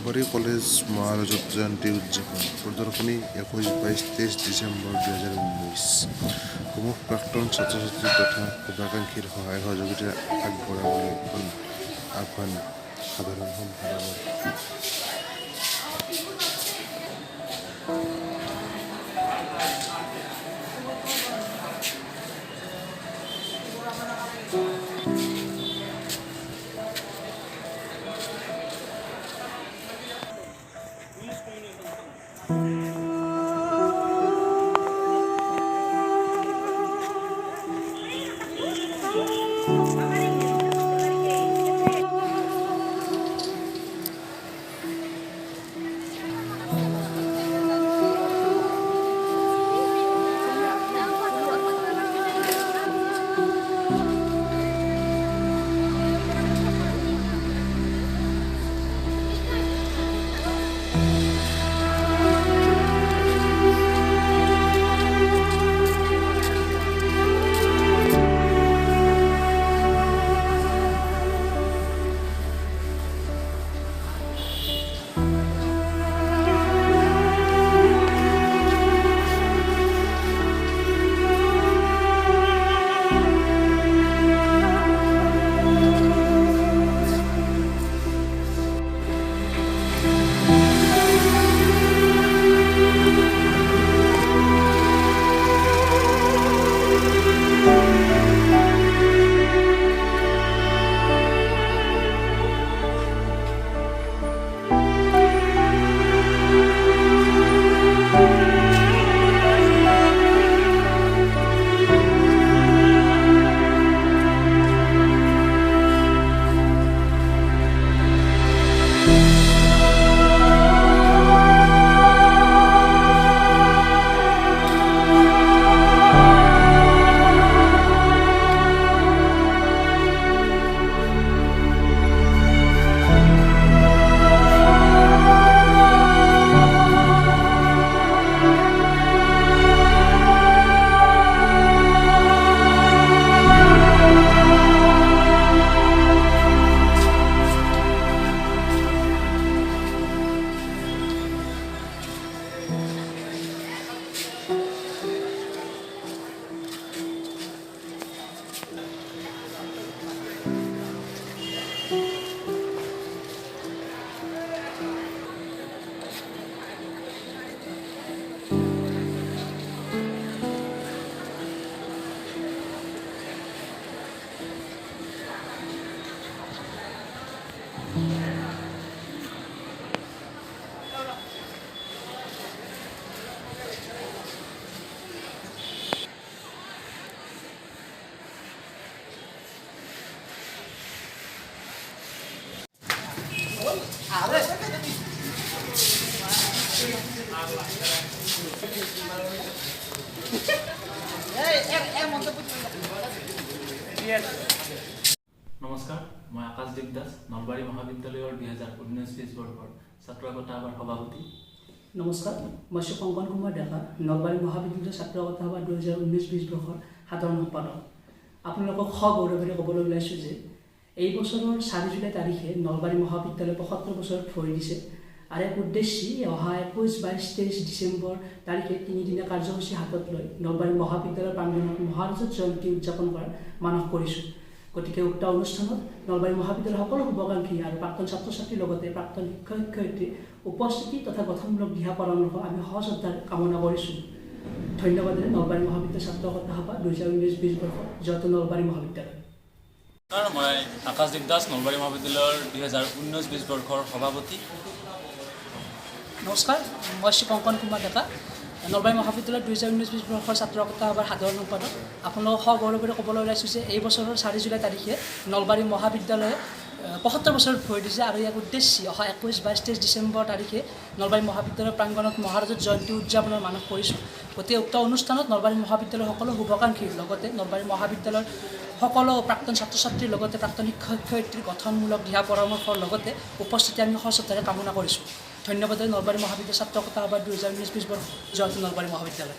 শহৰী college মহাৰাজত জয়ন্তী উদযাপন প্ৰদৰ্শনী 21-22-23 ডিচেম্বৰ 2019 সমূহ প্ৰাক্তন ছাত্ৰ ছাত্ৰী তথা শুভাকাংক্ষীৰ সহায় সহযোগিতা আগবঢ়াবলৈ এখন আহ্বান সাধাৰণ সম্পাদকৰ নমস্কাৰ, মই আকাশদ্বীপ দাস, নলবাৰী মহাবিদ্যালয়ৰ 2019-20 বৰ্ষৰ ছাত্ৰ একতা সভাৰ সভাপতি। নমস্কাৰ, মই কংকন কুমাৰ ডেকা, নলবাৰী মহাবিদ্যালয়ৰ ছাত্ৰ একতা সভা 2019-20 বৰ্ষৰ সাধাৰণ সম্পাদক। আপোনালোকক সগৌৰৱেৰে ক'বলৈ ওলাইছোঁ যে এই বছৰৰ 4 জুলাই তাৰিখে নলবাৰী মহাবিদ্যালয় 75 বছৰত ভৰি দিছে আৰু এক উদ্দেশ্যি অহা 21-22-23 ডিচেম্বৰ তাৰিখে 3 দিনীয়া কাৰ্যসূচী হাতত লৈ নলবাৰী মহাবিদ্যালয়ৰ প্ৰাংগণত মহাৰাজত জয়ন্তী উদযাপন কৰাৰ মানস কৰিছোঁ। গতিকে উক্ত অনুষ্ঠানত নলবাৰী মহাবিদ্যালয়ৰ সকলো শুভাকাংক্ষী আৰু প্ৰাক্তন ছাত্ৰ ছাত্ৰীৰ লগতে প্ৰাক্তন শিক্ষক শিক্ষয়িত্ৰীৰ উপস্থিতি তথা গঠনমূলক দিহা পৰামৰ্শ আমি সশ্ৰদ্ধাৰ কামনা কৰিছোঁ। ধন্যবাদেৰে নলবাৰী মহাবিদ্যালয় ছাত্ৰ একতা সভা 2019-20 বৰ্ষ জয়তু নলবাৰী মহাবিদ্যালয়। মই আকাশদ্বীপ দাস, নলবাৰী মহাবিদ্যালয়ৰ 2019-20 বৰ্ষৰ সভাপতি। নমস্কাৰ, মই কংকন কুমাৰ ডেকা, নলবাৰী মহাবিদ্যালয়ৰ 2019-20 বৰ্ষৰ ছাত্ৰ একতা সভাৰ সাধাৰণ সম্পাদক। আপোনালোকক সগৌৰৱেৰে ক'বলৈ ওলাইছোঁ যে এই বছৰৰ 4 জুলাই তাৰিখে নলবাৰী মহাবিদ্যালয়ে 75 বছৰত ভৰি দিছে আৰু ইয়াক উদ্দেশ্যি অহা 21-22-23 ডিচেম্বৰ তাৰিখে নলবাৰী মহাবিদ্যালয়ৰ প্ৰাংগণত মহাৰাজত জয়ন্তী উদযাপনৰ মানস কৰিছোঁ। গতিকে উক্ত অনুষ্ঠানত নলবাৰী মহাবিদ্যালয়ৰ সকলো শুভাকাংক্ষীৰ লগতে নলবাৰী মহাবিদ্যালয়ৰ সকলো প্ৰাক্তন ছাত্ৰ ছাত্ৰীৰ লগতে প্ৰাক্তন শিক্ষক শিক্ষয়িত্ৰীৰ গঠনমূলক দিহা পৰামৰ্শৰ লগতে উপস্থিতি আমি সশ্ৰদ্ধাৰে কামনা কৰিছোঁ। ধন্যবাদ। নলবাৰী মহাবিদ্যালয় ছাত্ৰ একতা সভা 2019-20 বৰ্ষ জয়তু নলবাৰী মহাবিদ্যালয়।